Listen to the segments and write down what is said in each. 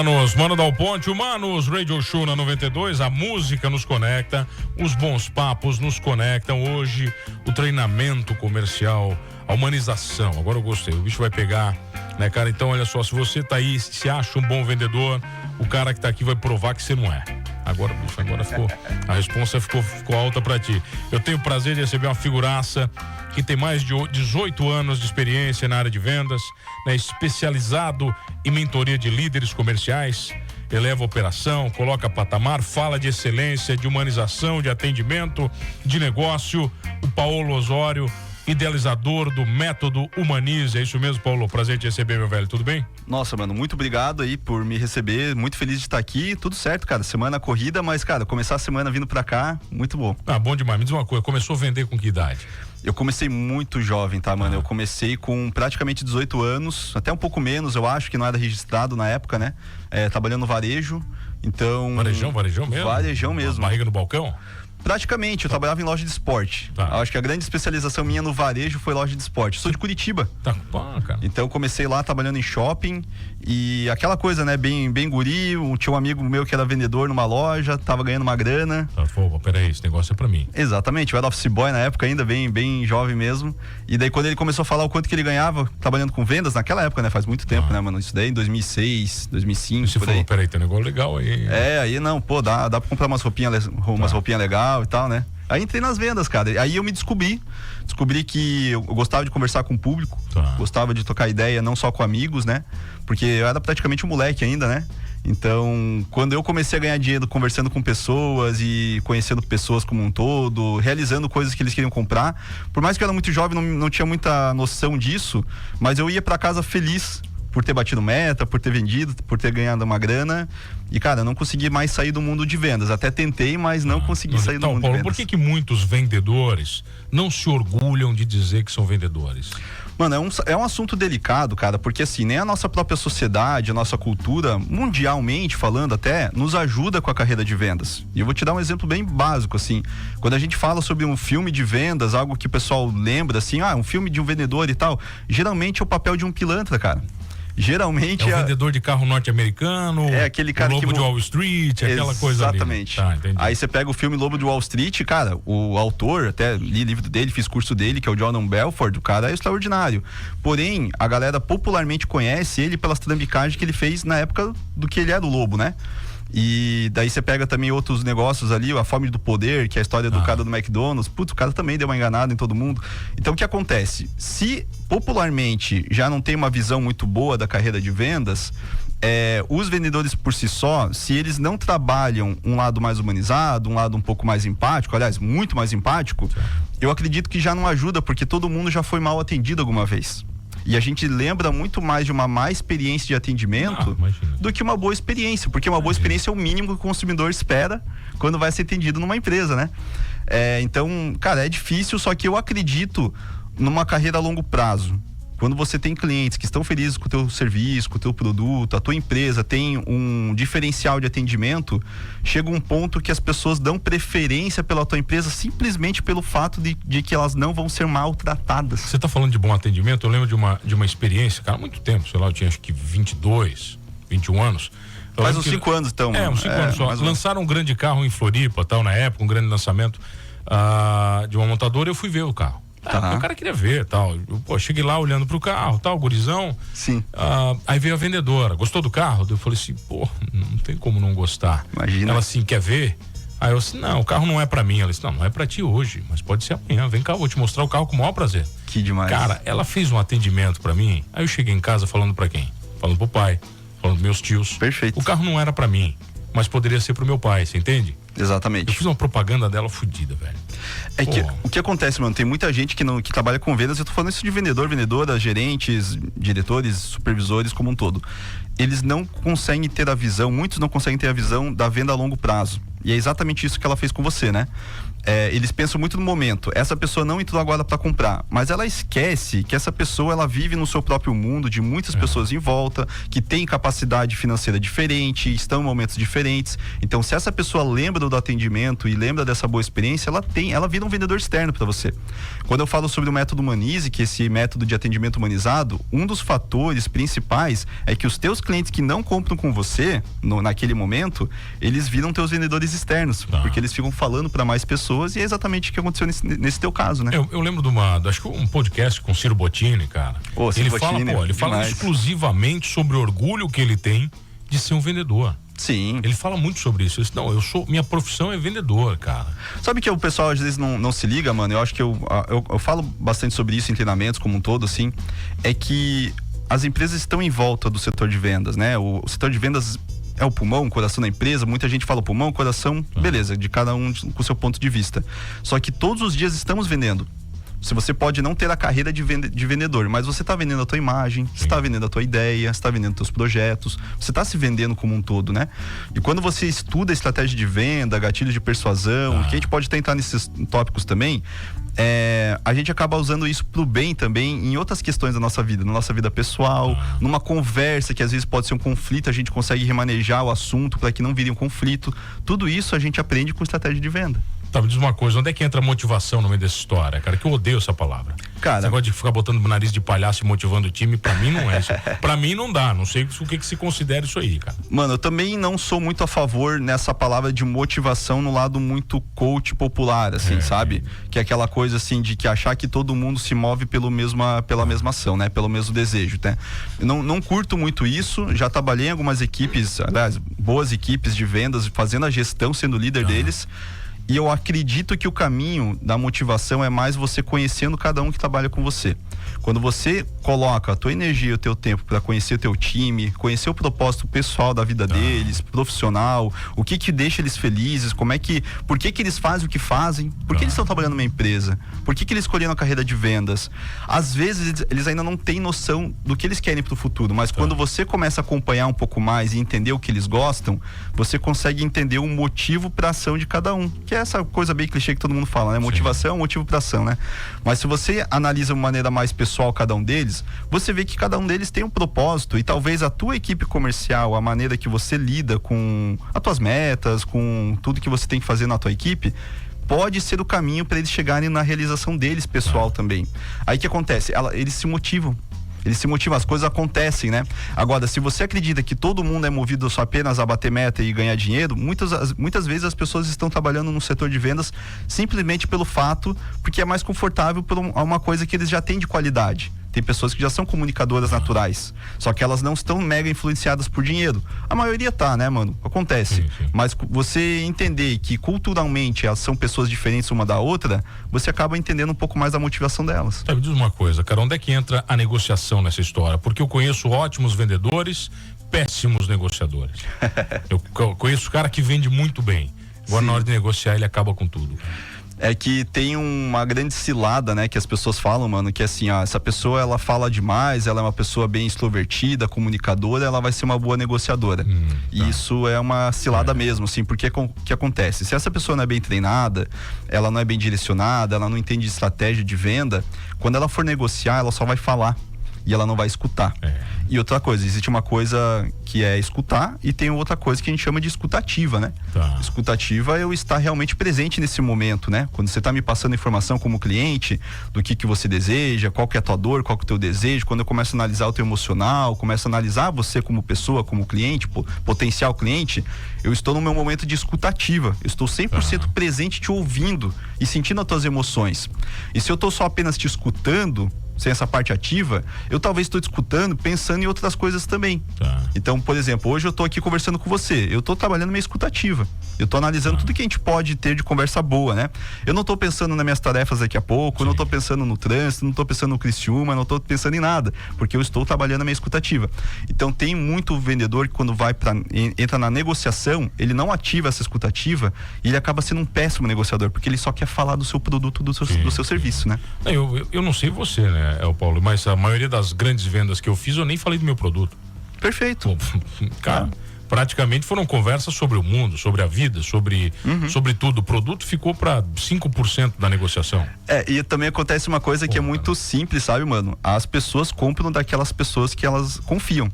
Manos, Mano Dal Ponte, o Manos Radio Show na 92, a música nos conecta, os bons papos nos conectam. Hoje, o treinamento comercial, a humanização. Agora eu gostei, o bicho vai pegar, né, cara? Então, olha só, se você tá aí, se acha um bom vendedor, o cara que tá aqui vai provar que você não é. Agora, bicho, ficou, a responsa ficou alta pra ti. Eu tenho o prazer de receber uma figuraça que tem mais de 18 anos de experiência na área de vendas, né, especializado em mentoria de líderes comerciais, eleva a operação, coloca patamar, fala de excelência, de humanização, de atendimento, de negócio. O Paulo Osório, idealizador do método Humanize. É isso mesmo, Paulo? Prazer te receber, meu velho. Tudo bem? Nossa, mano, muito obrigado aí por me receber. Muito feliz de estar aqui. Tudo certo, cara. Semana corrida, mas, cara, começar a semana vindo pra cá, muito bom. Ah, bom demais. Me diz uma coisa, começou a vender com que idade? Eu comecei muito jovem, tá, mano? Eu comecei com praticamente 18 anos, até um pouco menos, eu acho, que não era registrado na época, né? Trabalhando no varejo, então... Varejão mesmo? Varejão mesmo. Barriga no balcão? Praticamente, eu trabalhava em loja de esporte. Tá. Acho que a grande especialização minha no varejo foi loja de esporte. Sou de Curitiba. Tá, cara. Então comecei lá trabalhando em shopping e aquela coisa, né, bem guri. Tinha um amigo meu que era vendedor numa loja, tava ganhando uma grana. Tá, pô, peraí, esse negócio é pra mim. Exatamente, eu era office boy na época ainda, bem jovem mesmo. E daí quando ele começou a falar o quanto que ele ganhava trabalhando com vendas, naquela época, né, faz muito tempo, né, mano? Isso daí em 2006, 2005, você falou, peraí, tem um negócio legal aí. Aí não, pô, dá pra comprar umas roupinhas legal e tal, né? Aí entrei nas vendas, cara. Aí eu me descobri que eu gostava de conversar com o público, gostava de trocar ideia não só com amigos, né? Porque eu era praticamente um moleque ainda, né? Então, quando eu comecei a ganhar dinheiro conversando com pessoas e conhecendo pessoas como um todo, realizando coisas que eles queriam comprar, por mais que eu era muito jovem, não tinha muita noção disso, mas eu ia pra casa feliz por ter batido meta, por ter vendido, por ter ganhado uma grana. E, cara, eu não consegui mais sair do mundo de vendas. Até tentei, mas não consegui sair do mundo Paulo, de vendas. por que muitos vendedores não se orgulham de dizer que são vendedores? Mano, é um assunto delicado, cara, porque assim, nem a nossa própria sociedade, a nossa cultura, mundialmente falando até, nos ajuda com a carreira de vendas. E eu vou te dar um exemplo bem básico, assim. Quando a gente fala sobre um filme de vendas, algo que o pessoal lembra, assim, um filme de um vendedor e tal, geralmente é o papel de um pilantra, cara. Geralmente é o vendedor de carro norte-americano, é aquele cara o Lobo de Wall Street, aquela coisa ali. Exatamente. Tá, entendi. Aí você pega o filme Lobo de Wall Street, cara, o autor, até li livro dele, fiz curso dele, que é o Jordan Belfort, o cara é extraordinário. Porém, a galera popularmente conhece ele pelas trambicagens que ele fez na época do que ele era o Lobo, né? E daí você pega também outros negócios ali, a Fome do Poder, que é a história do cara do McDonald's. Putz, o cara também deu uma enganada em todo mundo. Então o que acontece? Se popularmente já não tem uma visão muito boa da carreira de vendas, os vendedores por si só, se eles não trabalham um lado mais humanizado, um lado um pouco mais empático, aliás, muito mais empático, eu acredito que já não ajuda, porque todo mundo já foi mal atendido alguma vez. E a gente lembra muito mais de uma má experiência de atendimento do que uma boa experiência, porque uma boa experiência é o mínimo que o consumidor espera quando vai ser atendido numa empresa, né? Então, cara, é difícil, só que eu acredito numa carreira a longo prazo. Quando você tem clientes que estão felizes com o teu serviço, com o teu produto, a tua empresa tem um diferencial de atendimento, chega um ponto que as pessoas dão preferência pela tua empresa simplesmente pelo fato de que elas não vão ser maltratadas. Você está falando de bom atendimento? Eu lembro de uma experiência, cara, há muito tempo, sei lá, eu tinha acho que 22, 21 anos. Faz uns 5 anos então. Uns 5 anos só. Lançaram um grande carro em Floripa, tal, na época, um grande lançamento de uma montadora, eu fui ver o carro. O cara queria ver, tal. Cheguei lá olhando pro carro, tal, gurizão. Sim. Aí veio a vendedora. Gostou do carro? Eu falei assim, não tem como não gostar. Imagina. Ela assim, quer ver? Aí eu assim, não, o carro não é pra mim. Ela disse, não é pra ti hoje, mas pode ser amanhã. Vem cá, eu vou te mostrar o carro com o maior prazer. Que demais. Cara, ela fez um atendimento pra mim. Aí eu cheguei em casa falando pra quem? Falando pro pai, falando pros meus tios. Perfeito. O carro não era pra mim, mas poderia ser pro meu pai, você entende? Exatamente. Eu fiz uma propaganda dela fodida, velho. Que o que acontece, mano, tem muita gente que trabalha com vendas, eu tô falando isso de vendedor, vendedora, gerentes, diretores, supervisores como um todo. Eles não conseguem ter a visão, muitos não conseguem ter a visão da venda a longo prazo. E é exatamente isso que ela fez com você, né? eles pensam muito no momento. Essa pessoa não entrou agora para comprar, mas ela esquece que essa pessoa, ela vive no seu próprio mundo, de muitas pessoas em volta, que tem capacidade financeira diferente, estão em momentos diferentes. Então, se essa pessoa lembra do atendimento e lembra dessa boa experiência, ela vira um vendedor externo para você. Quando eu falo sobre o método Humanize, que é esse método de atendimento humanizado, um dos fatores principais é que os teus clientes que não compram com você naquele momento, eles viram teus vendedores externos, porque eles ficam falando para mais pessoas, e é exatamente o que aconteceu nesse teu caso, né? Eu lembro acho que um podcast com o Ciro Bottini, cara. Ele fala exclusivamente sobre o orgulho que ele tem de ser um vendedor. Sim. Ele fala muito sobre isso. Ele diz, minha profissão é vendedor, cara. Sabe que o pessoal às vezes não se liga, mano? Eu acho que eu falo bastante sobre isso em treinamentos como um todo, assim, é que as empresas estão em volta do setor de vendas, né? O setor de vendas é o pulmão, o coração da empresa. Muita gente fala pulmão, coração, beleza, de cada um com o seu ponto de vista. Só que todos os dias estamos vendendo. Se você pode não ter a carreira de vendedor, mas você está vendendo a tua imagem, você está vendendo a tua ideia, você está vendendo teus projetos, você está se vendendo como um todo, né? E quando você estuda estratégia de venda, gatilhos de persuasão, que a gente pode tentar nesses tópicos também, a gente acaba usando isso pro bem também em outras questões da nossa vida, na nossa vida pessoal, numa conversa que às vezes pode ser um conflito, a gente consegue remanejar o assunto para que não vire um conflito. Tudo isso a gente aprende com estratégia de venda. Tá, me diz uma coisa, onde é que entra a motivação no meio dessa história, cara? Que eu odeio essa palavra. Cara, esse negócio de ficar botando o nariz de palhaço e motivando o time, pra mim não é isso. Pra mim não dá, não sei o que se considera isso aí, cara. Mano, eu também não sou muito a favor nessa palavra de motivação no lado muito coach popular, assim, sabe? Que é aquela coisa, assim, de que achar que todo mundo se move pela mesma ação, né? Pelo mesmo desejo, né? Eu não curto muito isso, já trabalhei em algumas equipes, aliás, boas equipes de vendas, fazendo a gestão, sendo líder deles. E eu acredito que o caminho da motivação é mais você conhecendo cada um que trabalha com você. Quando você coloca a tua energia e o teu tempo para conhecer o teu time, conhecer o propósito pessoal da vida deles, profissional, o que deixa eles felizes, por que eles fazem o que fazem, por que eles estão trabalhando numa empresa, por que eles escolheram a carreira de vendas. Às vezes eles ainda não têm noção do que eles querem pro futuro, mas quando você começa a acompanhar um pouco mais e entender o que eles gostam, você consegue entender o motivo para ação de cada um, que é essa coisa bem clichê que todo mundo fala, né? Motivação é um motivo para ação, né? Mas se você analisa de uma maneira mais pessoal cada um deles, você vê que cada um deles tem um propósito, e talvez a tua equipe comercial, a maneira que você lida com as tuas metas, com tudo que você tem que fazer na tua equipe, pode ser o caminho para eles chegarem na realização deles pessoal também. Aí o que acontece? Eles se motivam. As coisas acontecem, né? Agora, se você acredita que todo mundo é movido só apenas a bater meta e ganhar dinheiro, muitas vezes as pessoas estão trabalhando no setor de vendas simplesmente pelo fato, porque é mais confortável por uma coisa que eles já têm de qualidade. Tem pessoas que já são comunicadoras naturais, só que elas não estão mega influenciadas por dinheiro. A maioria tá, né, mano? Acontece. Sim. Mas você entender que culturalmente elas são pessoas diferentes uma da outra, você acaba entendendo um pouco mais da motivação delas. Me diz uma coisa, cara, onde é que entra a negociação nessa história? Porque eu conheço ótimos vendedores, péssimos negociadores. eu conheço cara que vende muito bem. Agora, na hora de negociar, ele acaba com tudo. É que tem uma grande cilada, né, que as pessoas falam, mano, que assim, essa pessoa, ela fala demais, ela é uma pessoa bem extrovertida, comunicadora, ela vai ser uma boa negociadora. E isso é uma cilada mesmo, assim, porque o que acontece? Se essa pessoa não é bem treinada, ela não é bem direcionada, ela não entende de estratégia de venda, quando ela for negociar, ela só vai falar e ela não vai escutar. E outra coisa, existe uma coisa que é escutar e tem outra coisa que a gente chama de escutativa, né? Escutativa é eu estar realmente presente nesse momento, né? Quando você está me passando informação como cliente do que você deseja, qual que é a tua dor, qual que é o teu desejo, quando eu começo a analisar o teu emocional, começo a analisar você como pessoa, como cliente, potencial cliente, eu estou no meu momento de escutativa, eu estou 100% presente te ouvindo e sentindo as tuas emoções. E se eu estou só apenas te escutando, sem essa parte ativa, eu talvez estou te escutando pensando em outras coisas também. Então, por exemplo, hoje eu estou aqui conversando com você, eu estou trabalhando minha escutativa, eu estou analisando tudo que a gente pode ter de conversa boa, né? Eu não estou pensando nas minhas tarefas daqui a pouco, eu não estou pensando no trânsito, não estou pensando no Criciúma, não estou pensando em nada, porque eu estou trabalhando a minha escutativa. Então, tem muito vendedor que quando entra na negociação, ele não ativa essa escutativa e ele acaba sendo um péssimo negociador, porque ele só quer falar do seu produto, do seu serviço, né? Eu não sei você, né, Paulo, mas a maioria das grandes vendas que eu fiz, eu nem falei do meu produto. Perfeito. Cara, praticamente foram conversas sobre o mundo, sobre a vida, sobre tudo. O produto ficou para 5% da negociação. E também acontece uma coisa que é muito simples, sabe, mano? As pessoas compram daquelas pessoas que elas confiam.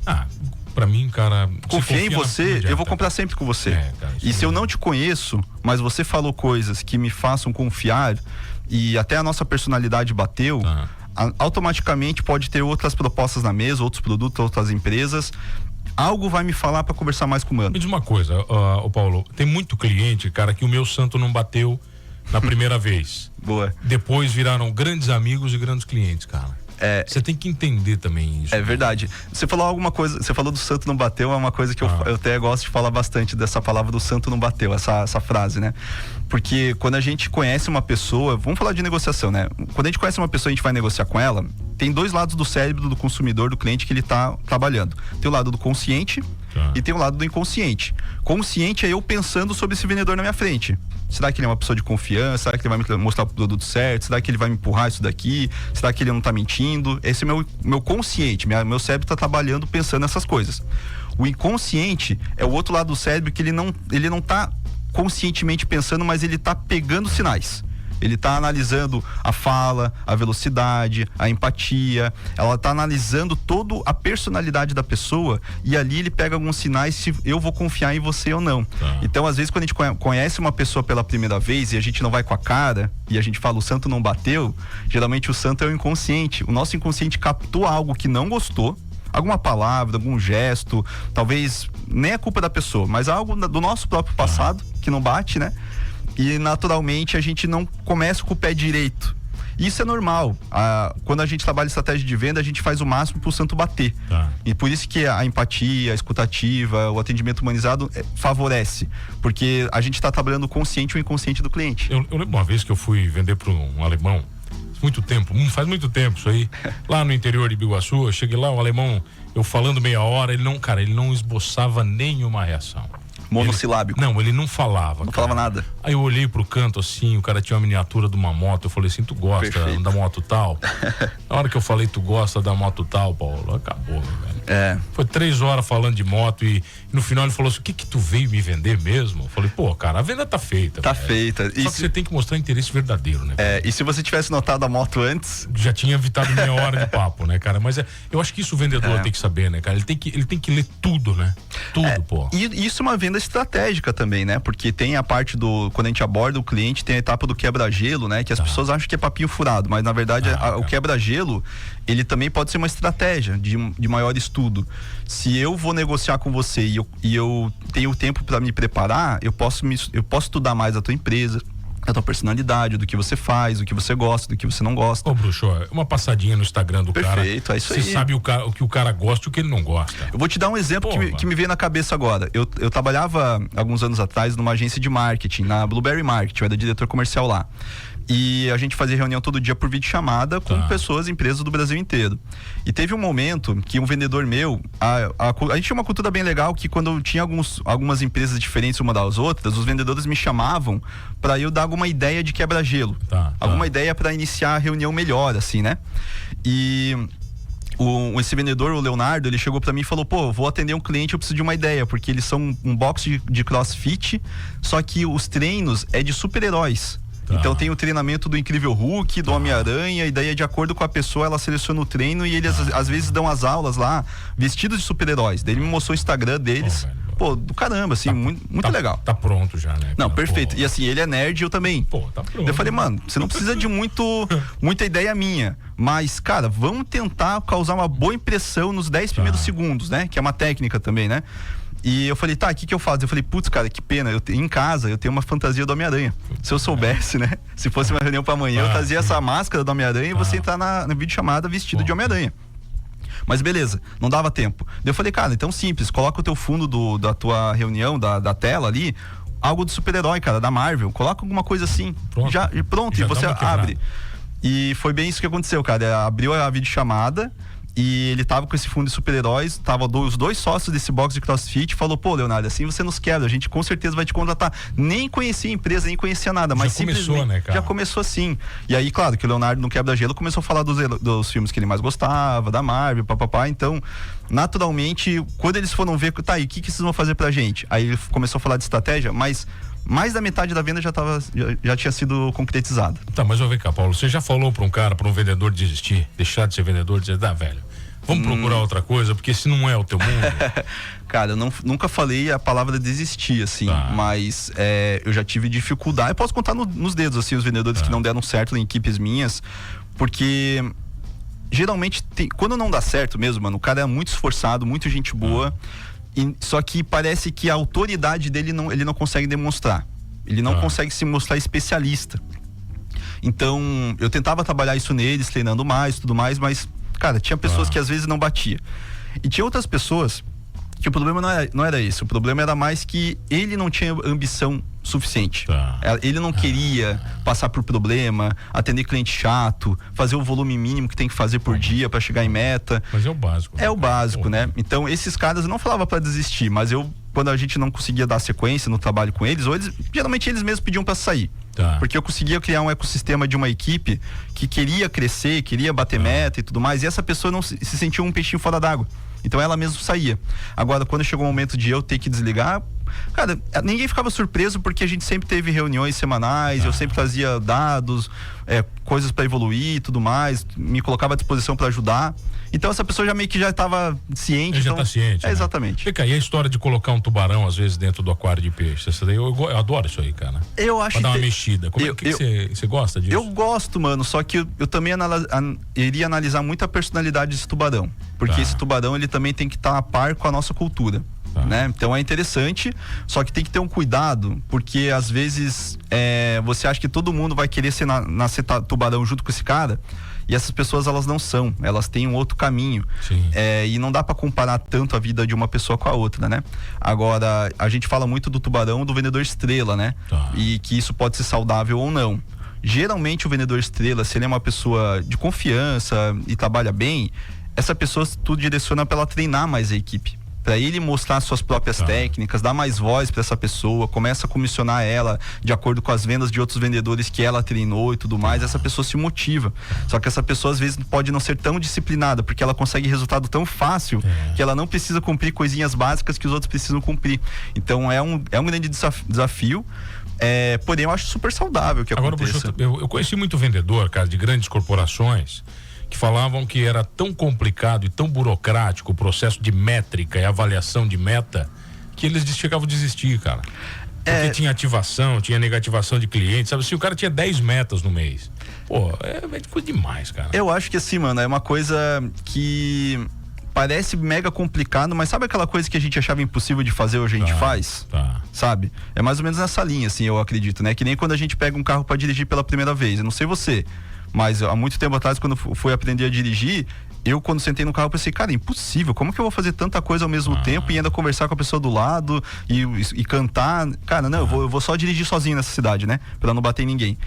Pra mim, cara... Confia em você, eu vou comprar sempre com você. Cara, e se eu não te conheço, mas você falou coisas que me façam confiar e até a nossa personalidade bateu, automaticamente pode ter outras propostas na mesa, outros produtos, outras empresas. Algo vai me falar para conversar mais com o mano. Me diz uma coisa, Paulo, tem muito cliente, cara, que o meu santo não bateu na primeira vez. Boa. Depois viraram grandes amigos e grandes clientes, cara. Você tem que entender também isso. É verdade. Você falou alguma coisa, você falou do santo não bateu, é uma coisa que eu até gosto de falar bastante dessa palavra do santo não bateu, essa frase, né? Porque quando a gente conhece uma pessoa, vamos falar de negociação, né? Quando a gente conhece uma pessoa e a gente vai negociar com ela, tem dois lados do cérebro do consumidor, do cliente que ele tá trabalhando. Tem o lado do consciente e tem o lado do inconsciente. Consciente é eu pensando sobre esse vendedor na minha frente. Será que ele é uma pessoa de confiança? Será que ele vai me mostrar o produto certo? Será que ele vai me empurrar isso daqui? Será que ele não tá mentindo? Esse é meu consciente, meu cérebro tá trabalhando pensando nessas coisas. O inconsciente é o outro lado do cérebro que ele não tá conscientemente pensando, mas ele tá pegando sinais. Ele tá analisando a fala, a velocidade, a empatia. Ela tá analisando toda a personalidade da pessoa e ali ele pega alguns sinais se eu vou confiar em você ou não. Então, às vezes, quando a gente conhece uma pessoa pela primeira vez e a gente não vai com a cara e a gente fala o santo não bateu, geralmente o santo é o inconsciente. O nosso inconsciente captou algo que não gostou, alguma palavra, algum gesto, talvez nem é culpa da pessoa, mas algo do nosso próprio passado que não bate, né? E naturalmente a gente não começa com o pé direito. Isso é normal. Quando a gente trabalha estratégia de venda, a gente faz o máximo pro santo bater. E por isso que a empatia, a escutativa, o atendimento humanizado favorece. Porque a gente está trabalhando o consciente e o inconsciente do cliente. Eu lembro uma vez que eu fui vender para um alemão, faz muito tempo isso aí, lá no interior de Biguaçu. Eu cheguei lá, o alemão, eu falando meia hora, ele não esboçava nenhuma reação. Monossilábico. Ele não falava. Não falava nada. Aí eu olhei pro canto assim, o cara tinha uma miniatura de uma moto. Eu falei assim: tu gosta da moto tal? Na hora que eu falei, tu gosta da moto tal, Paulo, acabou, meu velho. Foi 3 horas falando de moto e no final ele falou assim: o que tu veio me vender mesmo? Eu falei: pô, cara, a venda tá feita. Tá feita. Só que você tem que mostrar interesse verdadeiro, né? E se você tivesse notado a moto antes, já tinha evitado meia hora de papo, né, cara? Mas eu acho que isso o vendedor tem que saber, né, cara? Ele tem que ler tudo, né? Tudo, pô. E isso é uma venda estratégica também, né? Porque tem a parte quando a gente aborda o cliente, tem a etapa do quebra-gelo, né? Que as pessoas acham que é papinho furado, mas na verdade o quebra-gelo, ele também pode ser uma estratégia de maior estudo. Se eu vou negociar com você e eu tenho tempo para me preparar, eu posso estudar mais a tua empresa, a tua personalidade, do que você faz, do que você gosta, do que você não gosta. Ô, Bruxo, uma passadinha no Instagram do cara. Perfeito, é isso aí. Você sabe o que o cara gosta e o que ele não gosta. Eu vou te dar um exemplo que me veio na cabeça agora. Eu trabalhava alguns anos atrás numa agência de marketing, na Blueberry Marketing, eu era diretor comercial lá. E a gente fazia reunião todo dia por videochamada com pessoas, empresas do Brasil inteiro. E teve um momento que um vendedor meu, a gente tinha uma cultura bem legal que quando tinha algumas empresas diferentes uma das outras, os vendedores me chamavam para eu dar alguma ideia de quebra-gelo. Alguma ideia para iniciar a reunião melhor, assim, né? E esse vendedor, o Leonardo, ele chegou pra mim e falou: pô, vou atender um cliente, eu preciso de uma ideia, porque eles são um box de crossfit, só que os treinos é de super-heróis. Então tem o treinamento do Incrível Hulk, do Homem-Aranha, e daí de acordo com a pessoa ela seleciona o treino e eles às vezes dão as aulas lá vestidos de super-heróis. Daí ele me mostrou o Instagram deles. Pô, do caramba, assim, muito legal. Tá pronto já, né? Não, perfeito. E assim, ele é nerd e eu também. Pô, tá pronto. Eu falei: mano, você não precisa de muita ideia minha, mas, cara, vamos tentar causar uma boa impressão nos 10 primeiros segundos, né? Que é uma técnica também, né? E eu falei: tá, o que eu faço? Eu falei: putz, cara, que pena, em casa eu tenho uma fantasia do Homem-Aranha. Se eu soubesse, né? Se fosse uma reunião pra amanhã, eu trazia essa máscara do Homem-Aranha e você entrar na videochamada vestido de Homem-Aranha. Mas beleza, não dava tempo. Daí eu falei: cara, então simples, coloca o teu fundo da tua reunião, da tela ali, algo de super-herói, cara, da Marvel. Coloca alguma coisa assim. Pronto, e você abre. E foi bem isso que aconteceu, cara. Abriu a videochamada e ele tava com esse fundo de super-heróis, tava os 2 sócios desse box de CrossFit, falou, pô, Leonardo, assim você nos quebra, a gente com certeza vai te contratar. Nem conhecia a empresa, nem conhecia nada, mas já começou, né, cara? Já começou assim. E aí, claro, que o Leonardo no Quebra-Gelo começou a falar dos filmes que ele mais gostava, da Marvel, papapá, então, naturalmente, quando eles foram ver, tá, e o que vocês vão fazer pra gente? Aí ele começou a falar de estratégia, mas mais da metade da venda já tinha sido concretizada. Tá, mas vem cá, Paulo, você já falou pra um vendedor desistir, deixar de ser vendedor, dizer, velho, vamos procurar outra coisa, porque se não é o teu mundo... Cara, eu nunca falei a palavra desistir, assim, mas eu já tive dificuldade, eu posso contar nos dedos, assim, os vendedores que não deram certo em equipes minhas, porque geralmente, quando não dá certo mesmo, mano, o cara é muito esforçado, muito gente boa, só que parece que a autoridade dele ele não consegue demonstrar, ele não consegue se mostrar especialista. Então, eu tentava trabalhar isso neles, treinando mais, tudo mais, mas, cara, tinha pessoas que às vezes não batia. E tinha outras pessoas que o problema não era esse, o problema era mais que ele não tinha ambição suficiente. Ele não queria passar por problema, atender cliente chato, fazer o volume mínimo que tem que fazer por dia para chegar em meta. Mas é o básico. É o básico, né? Então, esses caras eu não falava para desistir, mas quando a gente não conseguia dar sequência no trabalho com eles, geralmente eles mesmos pediam para sair. Porque eu conseguia criar um ecossistema de uma equipe que queria crescer, queria bater meta e tudo mais, e essa pessoa não se sentia um peixinho fora d'água. Então ela mesmo saía. Agora, quando chegou o momento de eu ter que desligar, cara, ninguém ficava surpreso, porque a gente sempre teve reuniões semanais, eu sempre trazia dados, coisas para evoluir e tudo mais, me colocava à disposição para ajudar. Então essa pessoa já meio que já estava ciente. Ele já tá ciente. Né? Exatamente. Fica aí a história de colocar um tubarão às vezes dentro do aquário de peixe. Essa daí eu adoro isso aí, cara. Eu acho pra dar uma mexida. Como você gosta disso? Eu gosto, mano, só que eu também iria analisar muito a personalidade desse tubarão. Porque esse tubarão, ele também tem que estar a par com a nossa cultura. Né? Então é interessante, só que tem que ter um cuidado, porque às vezes você acha que todo mundo vai querer nascer tubarão junto com esse cara, e essas pessoas elas não são, elas têm um outro caminho. E não dá para comparar tanto a vida de uma pessoa com a outra, né? Agora, a gente fala muito do tubarão do vendedor estrela, né? E que isso pode ser saudável ou não. Geralmente o vendedor estrela, se ele é uma pessoa de confiança e trabalha bem, essa pessoa tudo direciona para ela treinar mais a equipe, para ele mostrar suas próprias técnicas, dar mais voz para essa pessoa, começa a comissionar ela de acordo com as vendas de outros vendedores que ela treinou e tudo mais. Essa pessoa se motiva. Só que essa pessoa às vezes pode não ser tão disciplinada, porque ela consegue resultado tão fácil que ela não precisa cumprir coisinhas básicas que os outros precisam cumprir. Então é um grande desafio. Porém eu acho super saudável que aconteça. Agora, eu conheci muito vendedor, cara, de grandes corporações, que falavam que era tão complicado e tão burocrático o processo de métrica e avaliação de meta, que eles chegavam a desistir, cara. Porque tinha ativação, tinha negativação de clientes, sabe? Se o cara tinha 10 metas no mês, pô, é coisa demais, cara. Eu acho que assim, mano, é uma coisa que parece mega complicado, mas sabe aquela coisa que a gente achava impossível de fazer, hoje a gente faz? Sabe? É mais ou menos nessa linha, assim, eu acredito, né? Que nem quando a gente pega um carro pra dirigir pela primeira vez. Eu não sei você, mas há muito tempo atrás, quando fui aprender a dirigir, quando sentei no carro, pensei, cara, é impossível, como que eu vou fazer tanta coisa ao mesmo tempo e ainda conversar com a pessoa do lado e cantar? Cara, não, eu vou só dirigir sozinho nessa cidade, né? Pra não bater em ninguém.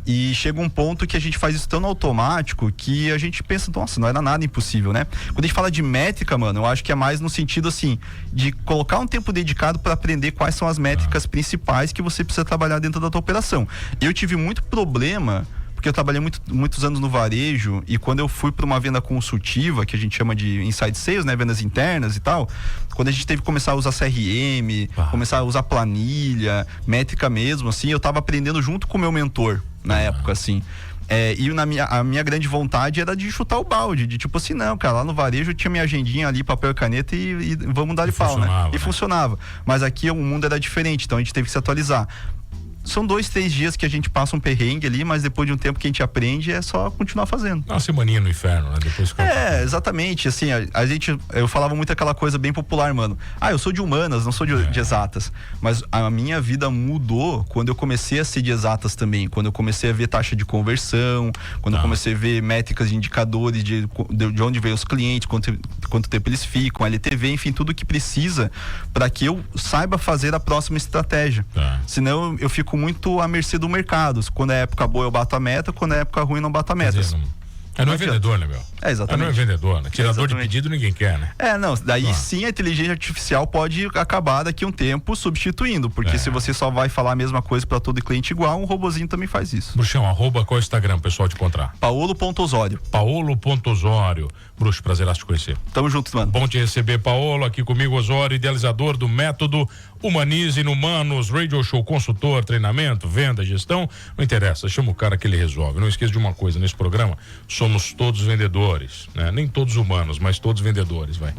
E chega um ponto que a gente faz isso tão automático que a gente pensa, nossa, não era nada impossível, né? Quando a gente fala de métrica, mano, eu acho que é mais no sentido, assim, de colocar um tempo dedicado para aprender quais são as métricas principais que você precisa trabalhar dentro da tua operação. Eu tive muito problema, porque eu trabalhei muitos anos no varejo, e quando eu fui para uma venda consultiva, que a gente chama de inside sales, né, vendas internas e tal, quando a gente teve que começar a usar CRM, começar a usar planilha, métrica mesmo, assim, eu tava aprendendo junto com o meu mentor na época, assim. E a minha grande vontade era de chutar o balde, de tipo assim, não, cara, lá no varejo eu tinha minha agendinha ali, papel e caneta e vamos dar-lhe pau, né? E funcionava. Mas aqui o mundo era diferente, então a gente teve que se atualizar. São 2-3 dias que a gente passa um perrengue ali, mas depois de um tempo que a gente aprende, é só continuar fazendo. Uma semaninha no inferno, né? Depois que exatamente, assim, eu falava muito aquela coisa bem popular, mano. Eu sou de humanas, não sou de exatas. Mas a minha vida mudou quando eu comecei a ser de exatas também, quando eu comecei a ver taxa de conversão, quando eu comecei a ver métricas de indicadores de onde veio os clientes, quanto tempo eles ficam, LTV, enfim, tudo que precisa para que eu saiba fazer a próxima estratégia. Senão eu fico muito à mercê do mercado. Quando é época boa eu bato a meta, quando é época ruim eu não bato a meta. Não é vendedor, né, meu? Exatamente. Não é vendedor, né? Tirador de Exatamente. pedido ninguém quer, né? Não, daí sim a inteligência artificial pode acabar daqui a um tempo substituindo, porque se você só vai falar a mesma coisa para todo cliente igual, um robozinho também faz isso. Bruxão, @ qual é o Instagram, pessoal, te encontrar? Paolo.osório. Paolo.osório. Bruxo, prazeraço te conhecer. Tamo junto, mano. Bom te receber, Paolo, aqui comigo, Osório, idealizador do método Humanize Humanos, Radio Show, consultor, treinamento, venda, gestão, não interessa, chama o cara que ele resolve. Não esqueça de uma coisa, nesse programa somos todos vendedores, né? Nem todos humanos, mas todos vendedores, vai.